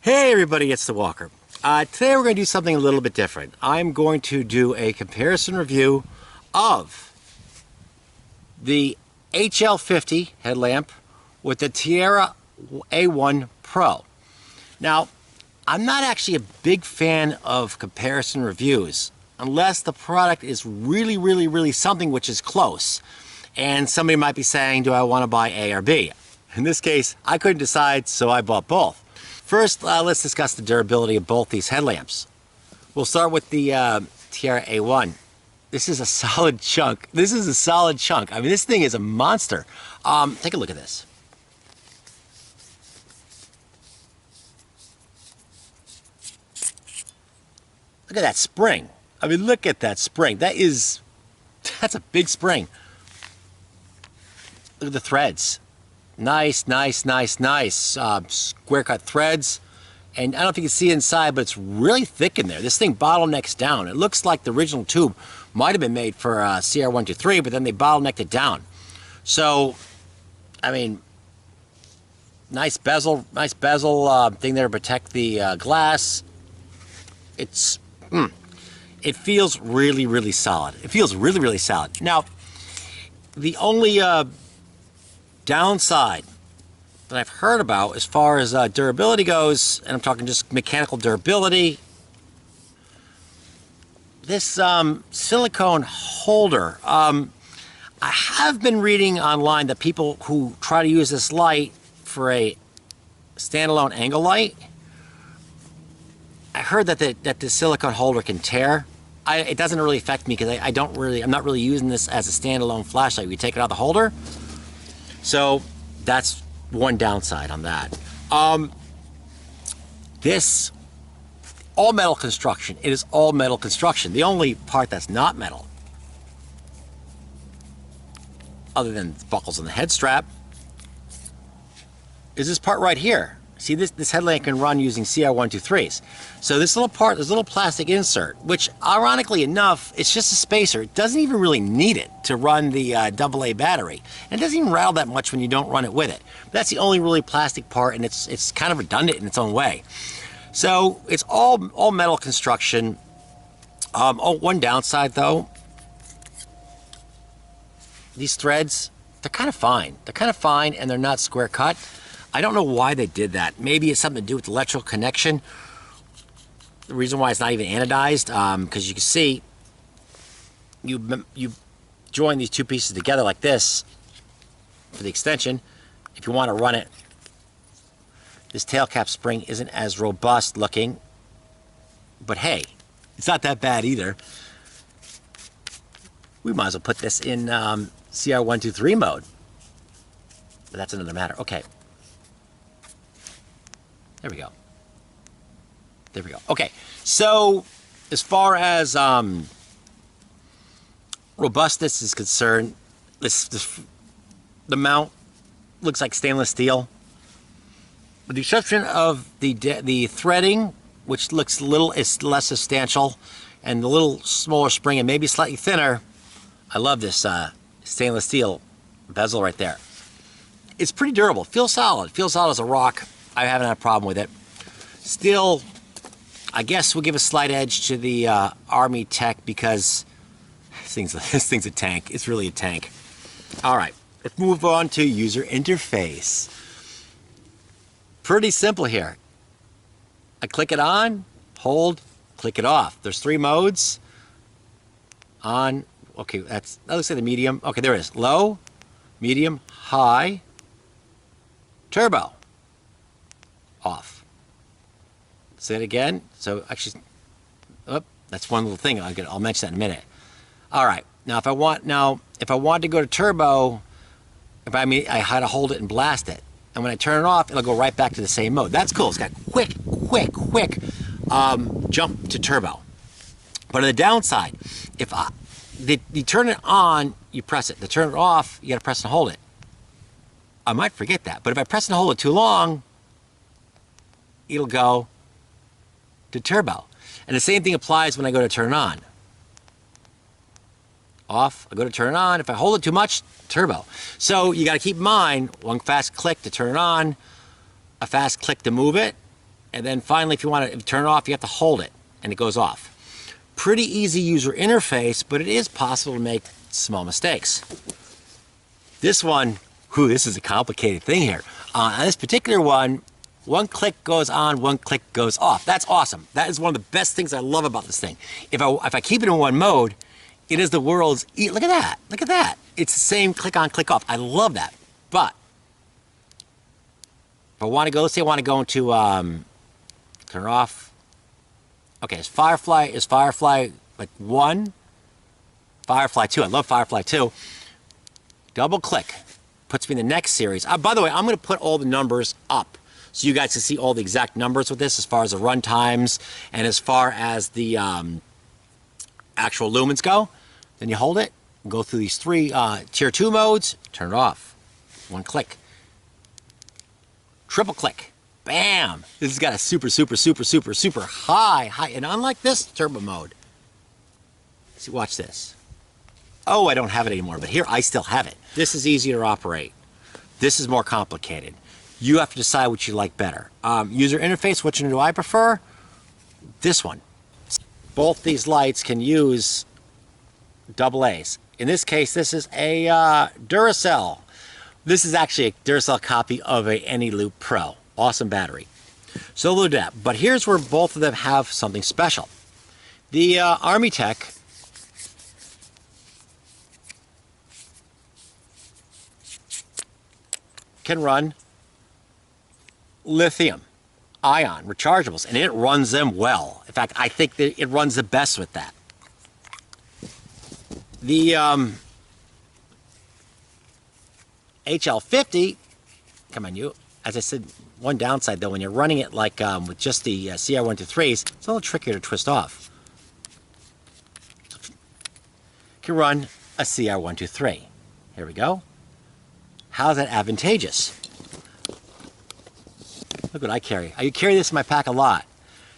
Hey everybody, it's the Walker. Today we're going to do something a little bit different. I'm going to do a comparison review of the HL50 headlamp with the Tiara A1 Pro. Now, I'm not actually a big fan of comparison reviews unless the product is really something which is close. And somebody might be saying, do I want to buy A or B? In this case, I couldn't decide, so I bought both. First, let's discuss the durability of both these headlamps. We'll start with the Tiara A1. This is a solid chunk. This is a solid chunk. I mean, this thing is a monster. Take a look at this. Look at that spring. I mean, look at that spring. That's a big spring. Look at the threads. Nice. Square cut threads. And I don't know if you can see inside, but it's really thick in there. This thing bottlenecks down. It looks like the original tube might have been made for CR123, but then they bottlenecked it down. So, I mean, nice bezel thing there to protect the glass. It feels really solid. It feels really solid. Now, the only downside that I've heard about as far as durability goes, and I'm talking just mechanical durability, this silicone holder. I have been reading online that people who try to use this light for a standalone angle light, I heard that the silicone holder can tear. It doesn't really affect me because I'm not really using this as a standalone flashlight. We take it out of the holder. So that's one downside on that. This all metal construction. It is all metal construction. The only part that's not metal, other than the buckles on the head strap, is this part right here. See, this headlamp can run using CR123s. So this little part, this little plastic insert, which ironically enough, it's just a spacer. It doesn't even really need it to run the AA battery. And it doesn't even rattle that much when you don't run it with it. But that's the only really plastic part, and it's kind of redundant in its own way. So it's all metal construction. One downside though, these threads, they're kind of fine. They're kind of fine, and they're not square cut. I don't know why they did that. Maybe it's something to do with the electrical connection. The reason why it's not even anodized, because you can see, you join these two pieces together like this for the extension. If you want to run it, this tail cap spring isn't as robust looking, but hey, it's not that bad either. We might as well put this in CR123 mode, but that's another matter. Okay. There we go. There we go. Okay, so as far as robustness is concerned, the mount looks like stainless steel. With the exception of the threading, which looks is less substantial, and the little smaller spring and maybe slightly thinner, I love this stainless steel bezel right there. It's pretty durable. Feels solid. Feels solid as a rock. I haven't had a problem with it. Still, I guess we'll give a slight edge to the Armytek because this thing's a tank. It's really a tank. All right, let's move on to user interface. Pretty simple here. I click it on, hold, click it off. There's 3 modes. On, okay, that looks like the medium. Okay, there it is. Low, medium, high, turbo. Off. Say it again. So actually, that's one little thing. I'll mention that in a minute. All right. Now, if I want to go to turbo, I had to hold it and blast it, and when I turn it off, it'll go right back to the same mode. That's cool. It's got quick jump to turbo. But on the downside, if you turn it on, you press it. To turn it off, you got to press and hold it. I might forget that, but if I press and hold it too long, it'll go to turbo. And the same thing applies when I go to turn it on. Off, I go to turn it on. If I hold it too much, turbo. So you got to keep in mind, one fast click to turn it on, a fast click to move it, And then finally, if you want to turn it off, you have to hold it, and it goes off. Pretty easy user interface, but it is possible to make small mistakes. This one, this is a complicated thing here. On this particular one click goes on, one click goes off. That's awesome. That is one of the best things I love about this thing. If I keep it in one mode, it is the world's, look at that, look at that. It's the same click on, click off. I love that. But if I want to go, let's say I want to go into, turn it off. Okay, is Firefly like 1? Firefly 2, I love Firefly 2. Double click, puts me in the next series. By the way, I'm going to put all the numbers up so you guys can see all the exact numbers with this as far as the run times and as far as the actual lumens go. Then you hold it, go through these 3 tier 2 modes, turn it off. 1 click. Triple click. Bam! This has got a super high. And unlike this turbo mode, see, watch this. Oh, I don't have it anymore, but here I still have it. This is easier to operate. This is more complicated. You have to decide what you like better. User interface, which one do I prefer? This one. Both these lights can use AA's. In this case, this is a Duracell. This is actually a Duracell copy of a AnyLoop Pro. Awesome battery. So we'll do that. But here's where both of them have something special. The Armytek can run lithium ion rechargeables, and it runs them well. In fact, I think that it runs the best with that. The HL50, come on, you. As I said, one downside though, when you're running it like with just the CR123s, it's a little trickier to twist off. You can run a CR123. Here we go. How's that advantageous? Look what I carry. I carry this in my pack a lot.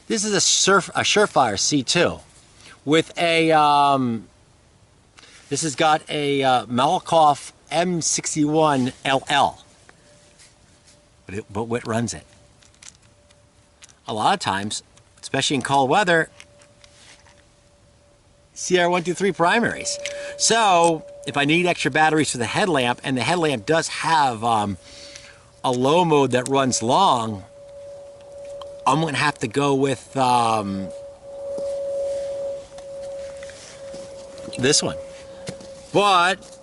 This is a Surefire C2 with a, this has got a Malakoff M61 LL. But what runs it? A lot of times, especially in cold weather, CR123 primaries. So if I need extra batteries for the headlamp, and the headlamp does have a low mode that runs long, I'm going to have to go with this one. But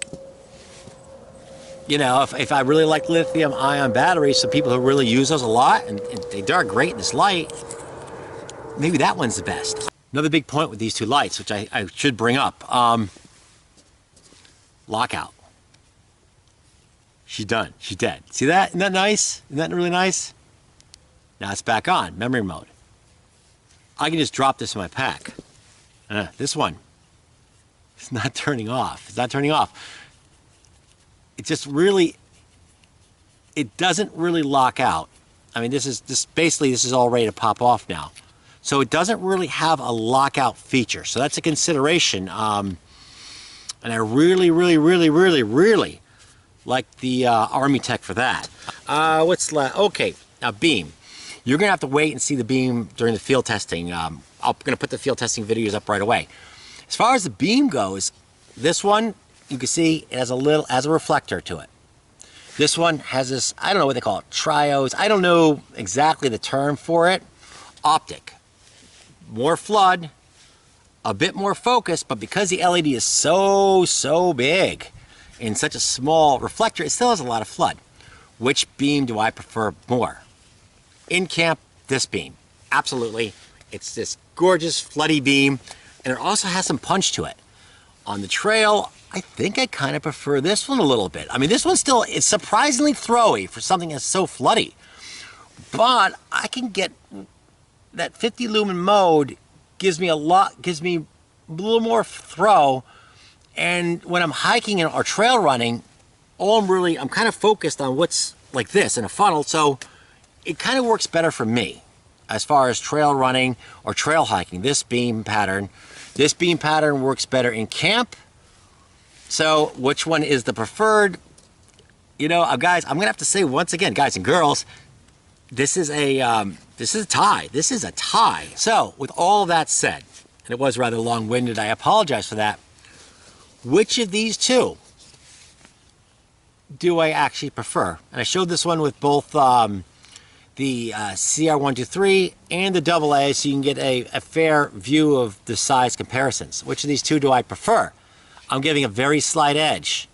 you know, if I really like lithium ion batteries, some people who really use those a lot, and they are great in this light, maybe that one's the best. Another big point with these 2 lights, which I should bring up, lockout. She's done. She's dead. See that? Isn't that nice? Isn't that really nice? Now it's back on, memory mode. I can just drop this in my pack. This one, it's not turning off. It's not turning off. It just really, it doesn't really lock out. I mean, this is all ready to pop off now. So it doesn't really have a lockout feature. So that's a consideration. And I really like the Armytek for that. What's left? Okay, now beam. You're gonna have to wait and see the beam during the field testing. I'm gonna put the field testing videos up right away. As far as the beam goes, this one, you can see it has a reflector to it. This one has this, I don't know what they call it, trios. I don't know exactly the term for it. Optic. More flood, a bit more focus, but because the LED is so big in such a small reflector, it still has a lot of flood. Which beam do I prefer more? In camp, this beam. Absolutely. It's this gorgeous floody beam, and it also has some punch to it. On the trail, I think I kind of prefer this one a little bit. I mean, this one still is surprisingly throwy for something that's so floody. But I can get that 50 lumen mode gives me a little more throw. And when I'm hiking or trail running, I'm kind of focused on what's like this in a funnel. So it kind of works better for me as far as trail running or trail hiking. This beam pattern works better in camp. So which one is the preferred? You know, guys, I'm gonna have to say once again, guys and girls, this is a tie. This is a tie. So, with all that said, and it was rather long-winded, I apologize for that. Which of these two do I actually prefer? And I showed this one with both the CR123 and the AA, so you can get a fair view of the size comparisons. Which of these two do I prefer? I'm giving a very slight edge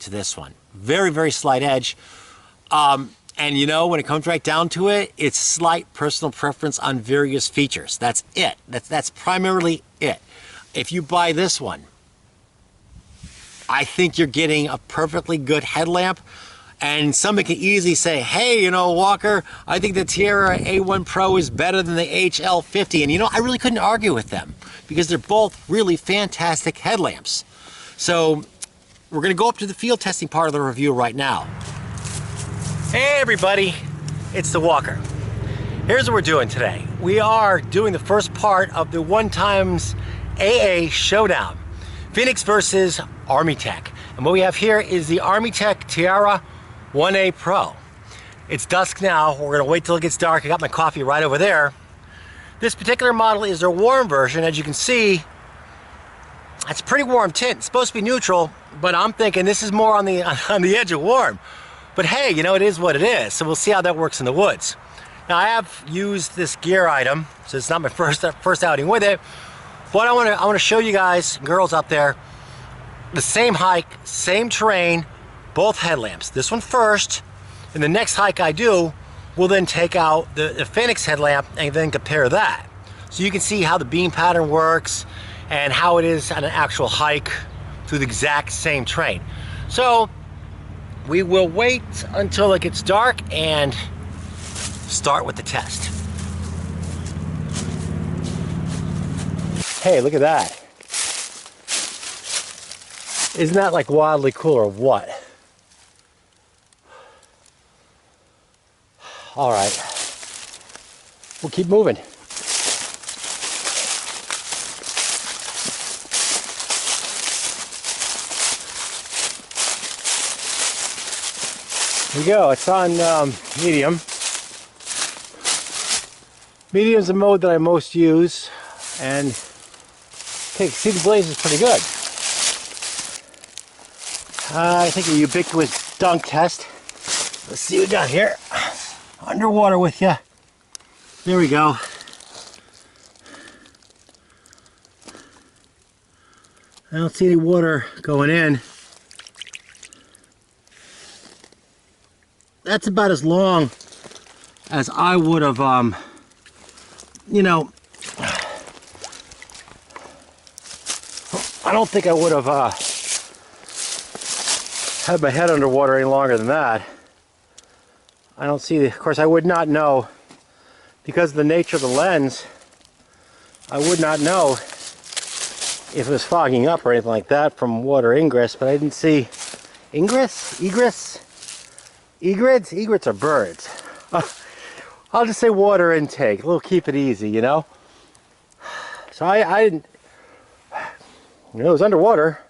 to this one. Very, very slight edge. And you know, when it comes right down to it, it's slight personal preference on various features. That's it. That's primarily it. If you buy this one, I think you're getting a perfectly good headlamp. And somebody can easily say, hey, you know, Walker, I think the Tiara A1 Pro is better than the HL50. And you know, I really couldn't argue with them because they're both really fantastic headlamps. So we're going to go up to the field testing part of the review right now. Hey everybody, it's the Walker. Here's what we're doing today. We are doing the first part of the 1x AA showdown. Fenix versus Armytek. And what we have here is the Armytek Tiara A1 Pro. It's dusk now. We're gonna wait till it gets dark. I got my coffee right over there. This particular model is their warm version. As you can see, it's a pretty warm tint. It's supposed to be neutral, but I'm thinking this is more on the edge of warm. But hey, you know, it is what it is. So we'll see how that works in the woods. Now I have used this gear item, so it's not my first outing with it. But I want to show you guys, girls out there, the same hike, same terrain, both headlamps. This one first, and the next hike I do, we'll then take out the Fenix headlamp and then compare that. So you can see how the beam pattern works and how it is on an actual hike through the exact same terrain. So we will wait until it gets dark and start with the test. Hey, look at that. Isn't that like wildly cool or what? All right, we'll keep moving. Here we go, it's on medium. Medium is the mode that I most use, and okay, see the blaze is pretty good. I think a ubiquitous dunk test. Let's see what we got here. Underwater with you. There we go. I don't see any water going in. That's about as long as I would have, you know, I don't think I would have had my head underwater any longer than that. I don't see, of course I would not know, because of the nature of the lens, I would not know if it was fogging up or anything like that from water ingress, but I didn't see ingress? Egress? Egrets? Egrets are birds. I'll just say water intake. We'll keep it easy, you know? So I didn't, you know, it was underwater.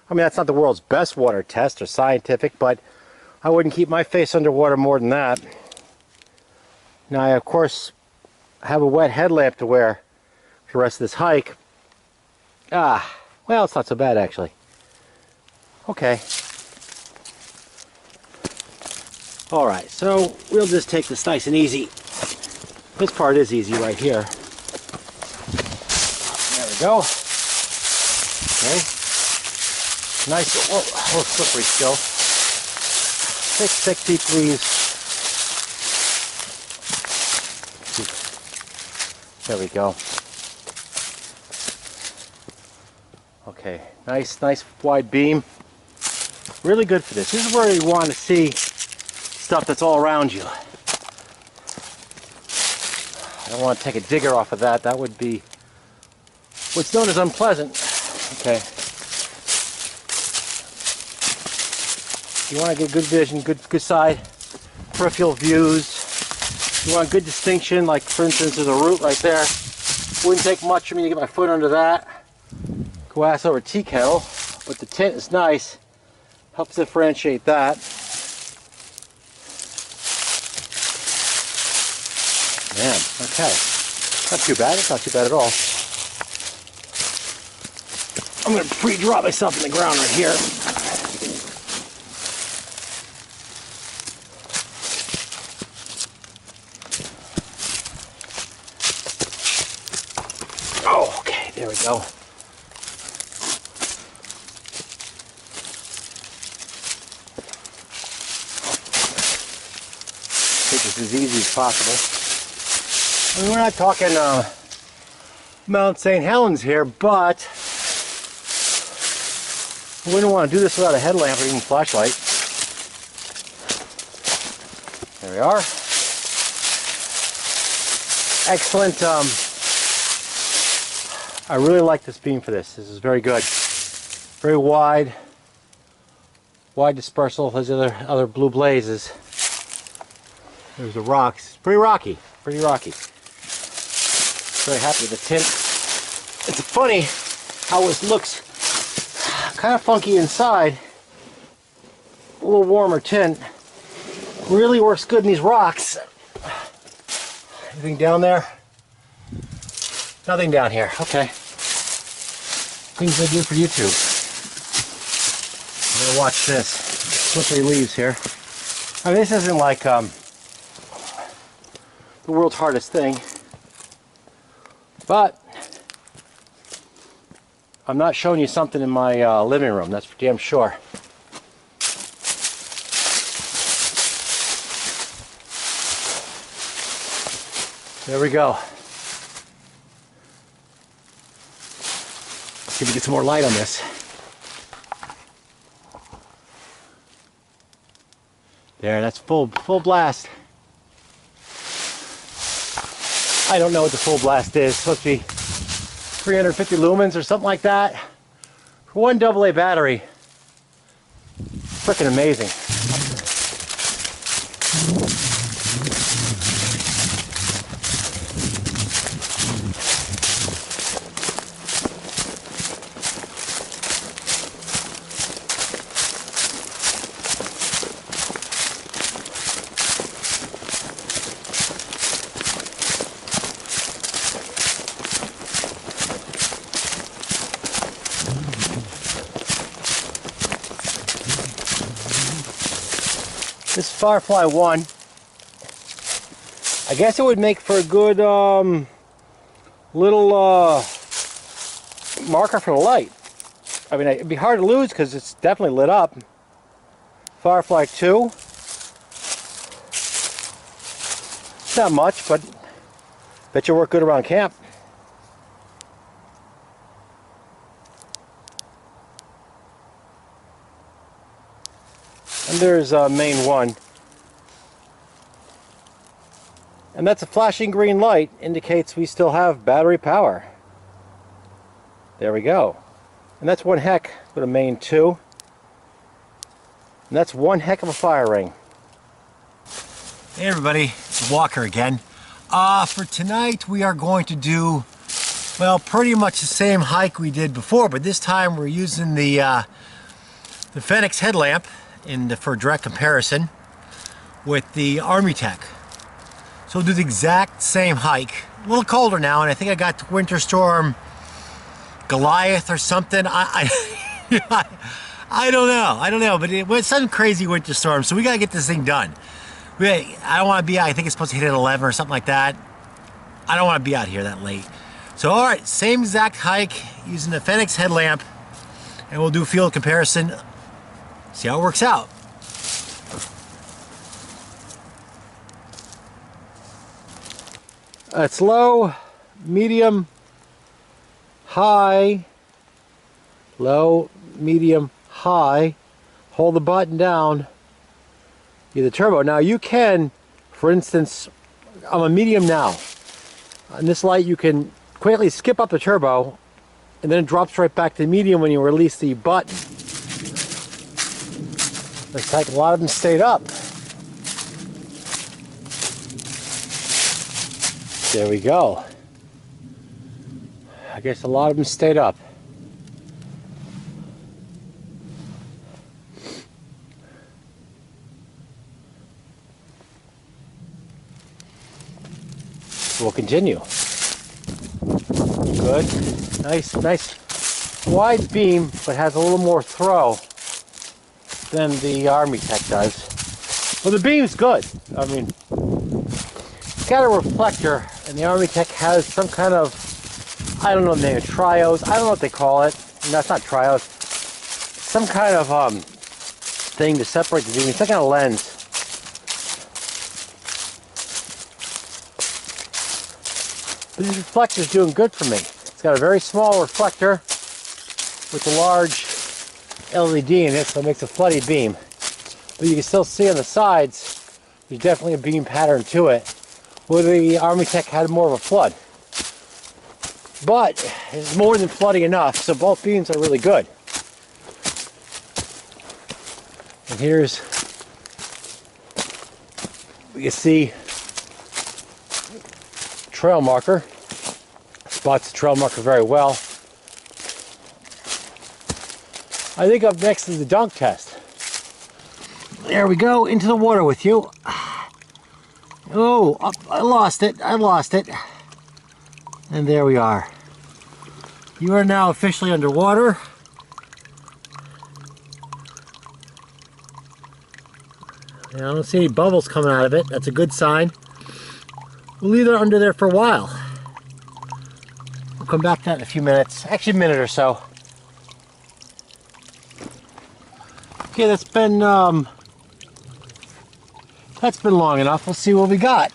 I mean, that's not the world's best water test or scientific, but I wouldn't keep my face underwater more than that. Now, I, of course, have a wet headlamp to wear for the rest of this hike. Well, it's not so bad, actually. Okay. All right, so we'll just take this nice and easy. This part is easy right here. There we go. Okay. Nice, a little slippery still. Thick, deep leaves. There we go. Okay, nice wide beam. Really good for this. This is where you want to see stuff that's all around you. I don't want to take a digger off of that. That would be what's known as unpleasant. Okay. You want to get good vision, good side peripheral views. You want good distinction, like for instance there's a root right there. Wouldn't take much for me to get my foot under that. Go ass over tea kettle, but the tint is nice. Helps differentiate that. Man, okay. Not too bad. It's not too bad at all. I'm going to pre-drop myself in the ground right here. Oh, okay. There we go. Make this as easy as possible. I mean, we're not talking Mount St. Helens here, but we wouldn't want to do this without a headlamp or even flashlight. There we are. Excellent. I really like this beam for this. This is very good. Very wide dispersal. There's other blue blazes. There's the rocks. Pretty rocky. Pretty rocky. Very happy with the tint. It's funny how it looks kind of funky inside. A little warmer tint. Really works good in these rocks. Anything down there? Nothing down here. Okay. Things I do for YouTube. I'm gonna watch this. Slippery leaves here. I mean, this isn't like the world's hardest thing, but I'm not showing you something in my living room, that's for damn sure. There we go. Let's see if we get some more light on this. There, that's full blast. I don't know what the full blast is. It's supposed to be 350 lumens or something like that. For one AA battery. Freaking amazing. This Firefly 1, I guess it would make for a good little marker for the light. I mean, it'd be hard to lose because it's definitely lit up. Firefly 2, it's not much, but bet you work good around camp. And there's main 1. And that's a flashing green light, indicates we still have battery power. There we go. And that's one heck with a main 2. And that's one heck of a fire ring. Hey everybody, it's Walker again. For tonight we are going to do, well, pretty much the same hike we did before, but this time we're using the Fenix headlamp for direct comparison with the Armytek. So we'll do the exact same hike. A little colder now, and I think I got Winter Storm Goliath or something. I don't know, but it was some crazy winter storm, so we gotta get this thing done. I don't want to be out. I think it's supposed to hit at 11 or something like that. I don't want to be out here that late. So all right, same exact hike using the Fenix headlamp, and we'll do field comparison. See how it works out. It's low, medium, high, low, medium, high. Hold the button down. Get the turbo. Now you can, for instance, I'm a medium now. On this light you can quickly skip up the turbo and then it drops right back to medium when you release the button. Looks like a lot of them stayed up. There we go. I guess a lot of them stayed up. We'll continue. Good. Nice wide beam, but has a little more throw than the Armytek does. Well, the beam's good. I mean, it's got a reflector, and the Armytek has some kind of, I don't know the name, trios. I don't know what they call it. No, it's not trios. Some kind of thing to separate the beam. It's like a lens. But this reflector's doing good for me. It's got a very small reflector with a large LED in it, so it makes a flooded beam. But you can still see on the sides, there's definitely a beam pattern to it, where the Armytek had more of a flood. But it's more than flooding enough, so both beams are really good. And here's, you can see trail marker. Spots the trail marker very well. I think up next is the dunk test. There we go, into the water with you. Oh, I lost it. And there we are. You are now officially underwater. I don't see any bubbles coming out of it. That's a good sign. We'll leave it under there for a while. We'll come back to that in a few minutes. Actually, a minute or so. Okay, that's been long enough. We'll see what we got.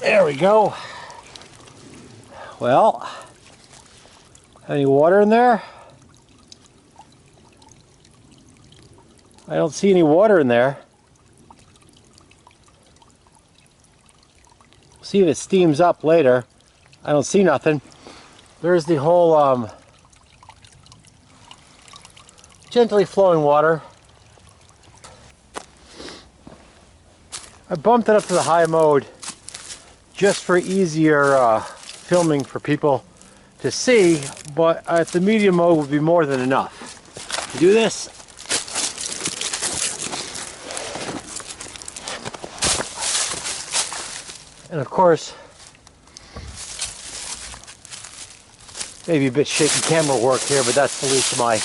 There we go. Well, any water in there? I don't see any water in there. See if it steams up later. I don't see nothing. There's the whole gently flowing water. I bumped it up to the high mode just for easier filming for people to see, but at the medium mode would be more than enough. To do this, and of course, maybe a bit shaky camera work here, but that's the least of my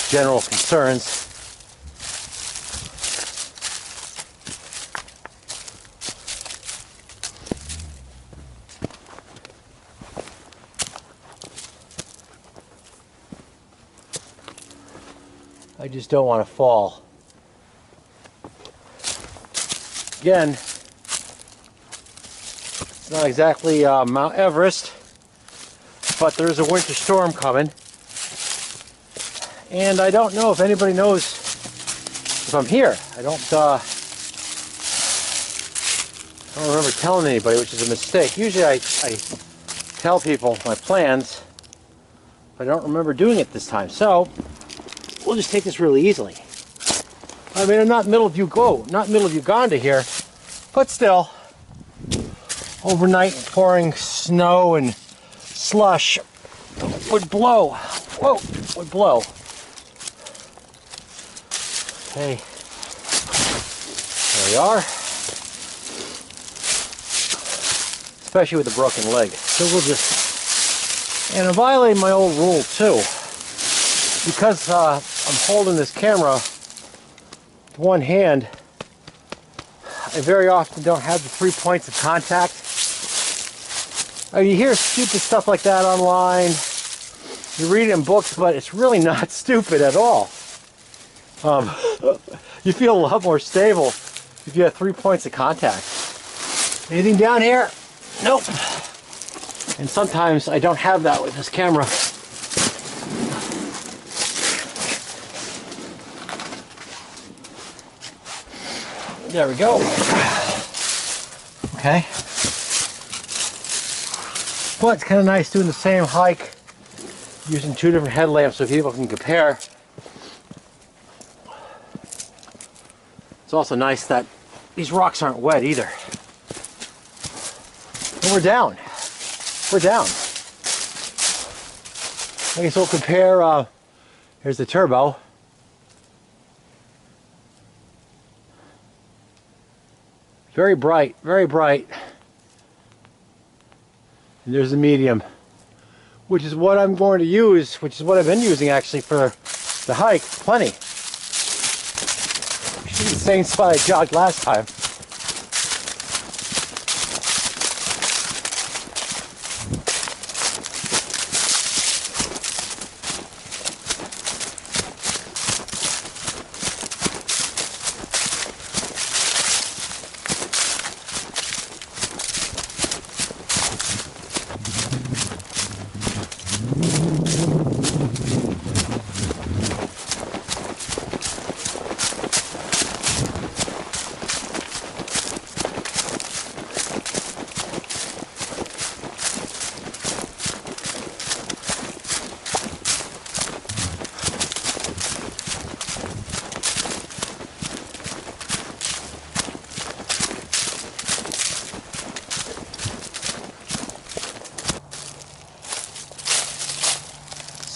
general concerns. I just don't want to fall. Again, it's not exactly Mount Everest, but there's a winter storm coming. And I don't know if anybody knows if I'm here. I don't remember telling anybody, which is a mistake. Usually I tell people my plans, but I don't remember doing it this time. So we'll just take this really easily. I mean, I'm not middle of Uganda here, but still, overnight pouring snow and slush would blow. Whoa, would blow. Okay, there we are. Especially with a broken leg. So we'll just, and I'm violating my old rule too. Because I'm holding this camera with one hand, I very often don't have the 3 points of contact. I mean, you hear stupid stuff like that online, you read it in books, but it's really not stupid at all. You feel a lot more stable if you have 3 points of contact. Anything down here? Nope. And sometimes I don't have that with this camera. There we go. Okay. But it's kind of nice doing the same hike using two different headlamps so people can compare. It's also nice that these rocks aren't wet either. And we're down. We're down. I guess we'll compare. Here's the turbo. Very bright, very bright. And there's the medium, which is what I'm going to use, which is what I've been using actually for the hike. Plenty. Should be the same spot I jogged last time.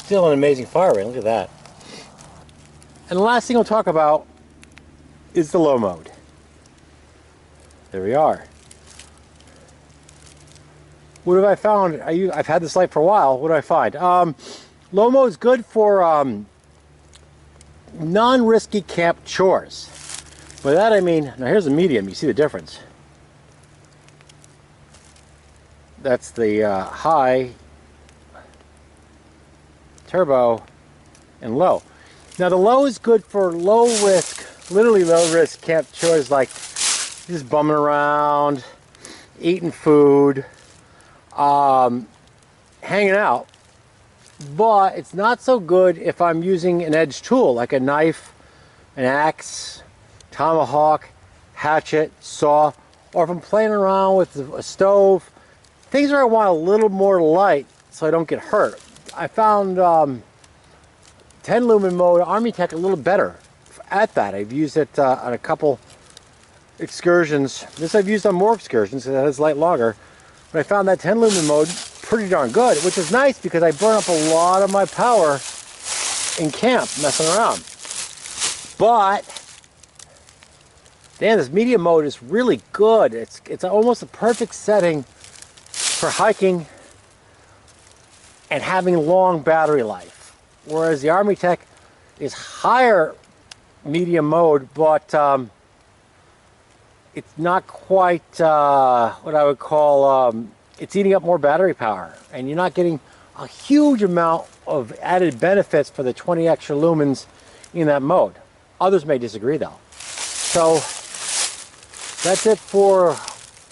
Still an amazing fire rate, look at that. And the last thing I'll talk about is the low mode. There we are. What have I found? I've had this light for a while. What do I find? Low mode is good for non-risky camp chores. By that I mean, now here's the medium, you see the difference. That's the high, turbo, and low. Now the low is good for low risk, literally low risk camp chores like just bumming around, eating food, hanging out. But it's not so good if I'm using an edge tool like a knife, an axe, tomahawk, hatchet, saw, or if I'm playing around with a stove, things where I want a little more light so I don't get hurt. I found 10 lumen mode Armytek a little better at that. I've used it on a couple excursions. This I've used on more excursions because it has light longer. But I found that 10 lumen mode pretty darn good, which is nice because I burn up a lot of my power in camp messing around. But damn, this medium mode is really good. It's almost a perfect setting for hiking and having long battery life, whereas the Armytek is higher medium mode, but it's not quite what I would call, it's eating up more battery power, and you're not getting a huge amount of added benefits for the 20 extra lumens in that mode. Others may disagree though. So that's it for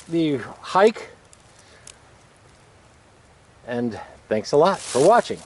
the hike, and thanks a lot for watching.